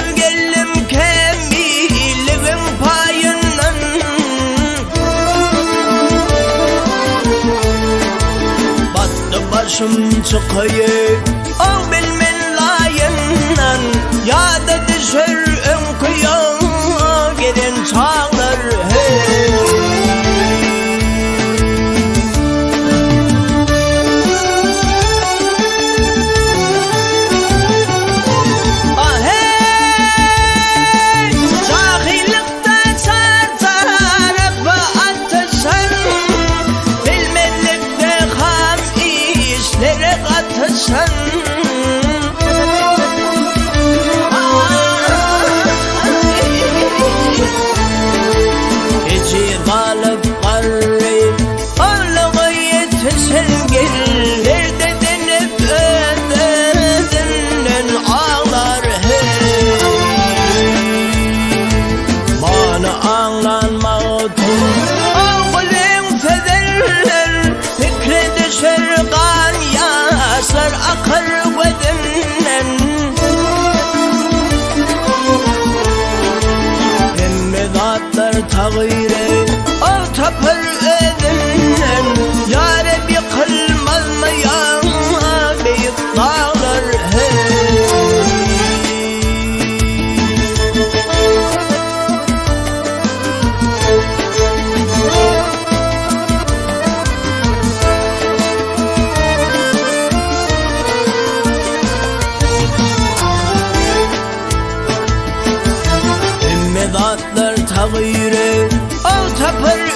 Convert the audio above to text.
sevgilim kemiliğin payından. Battı başım çıkayı o bilmen layından. Yada düşer önkıya gelen çağlar hey. Sen gece kalıp karayım Allah'a yetişen gelirde denip ödedinden ağlar hey. Bana anlanmaktır ağlayın federler, fikre düşer kan yaslar akar bedenden. Emmedatlar tağire al tapar ödünden. Yâre bir kılmaz mı ya büyük dağlar hey. Emmedatlar tağire al tapar